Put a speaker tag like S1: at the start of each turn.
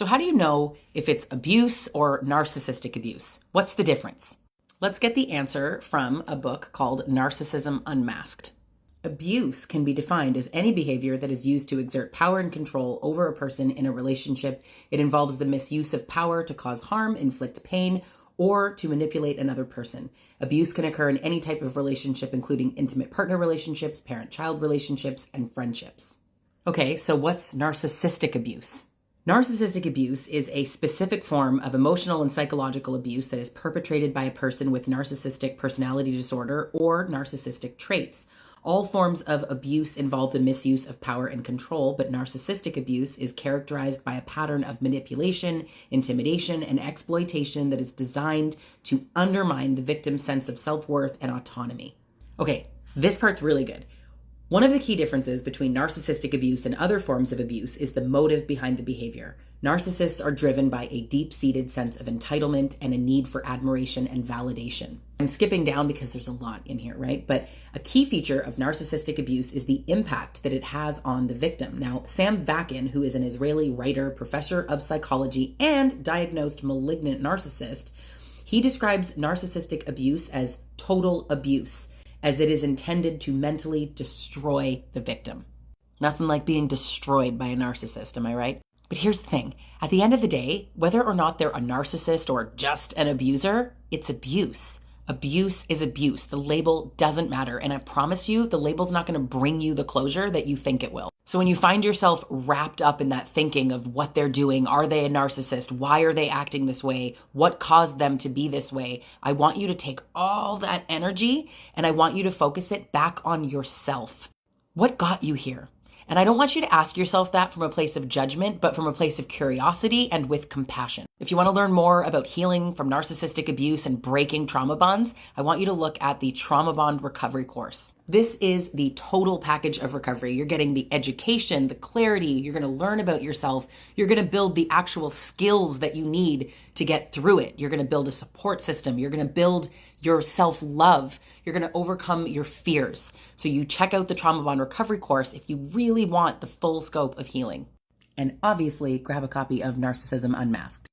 S1: So how do you know if it's abuse or narcissistic abuse? What's the difference? Let's get the answer from a book called Narcissism Unmasked. Abuse can be defined as any behavior that is used to exert power and control over a person in a relationship. It involves the misuse of power to cause harm, inflict pain, or to manipulate another person. Abuse can occur in any type of relationship, including intimate partner relationships, parent-child relationships, and friendships. Okay, so what's narcissistic abuse? Narcissistic abuse is a specific form of emotional and psychological abuse that is perpetrated by a person with narcissistic personality disorder or narcissistic traits. All forms of abuse involve the misuse of power and control, but narcissistic abuse is characterized by a pattern of manipulation, intimidation, and exploitation that is designed to undermine the victim's sense of self-worth and autonomy. Okay, this part's really good. One of the key differences between narcissistic abuse and other forms of abuse is the motive behind the behavior. Narcissists are driven by a deep-seated sense of entitlement and a need for admiration and validation. I'm skipping down because there's a lot in here, right? But a key feature of narcissistic abuse is the impact that it has on the victim. Now, Sam Vakin, who is an Israeli writer, professor of psychology, and diagnosed malignant narcissist, he describes narcissistic abuse as total abuse, as it is intended to mentally destroy the victim. Nothing like being destroyed by a narcissist, am I right? But here's the thing. At the end of the day, whether or not they're a narcissist or just an abuser, it's abuse. Abuse is abuse. The label doesn't matter. And I promise you, the label's not going to bring you the closure that you think it will. So when you find yourself wrapped up in that thinking of what they're doing, are they a narcissist? Why are they acting this way? What caused them to be this way? I want you to take all that energy and I want you to focus it back on yourself. What got you here? And I don't want you to ask yourself that from a place of judgment, but from a place of curiosity and with compassion. If you want to learn more about healing from narcissistic abuse and breaking trauma bonds, I want you to look at the Trauma Bond Recovery course. This is the total package of recovery. You're getting the education, the clarity, you're going to learn about yourself, you're going to build the actual skills that you need to get through it. You're going to build a support system, you're going to build your self-love, you're going to overcome your fears. So you check out the Trauma Bond Recovery course if you really want the full scope of healing. And obviously, grab a copy of Narcissism Unmasked.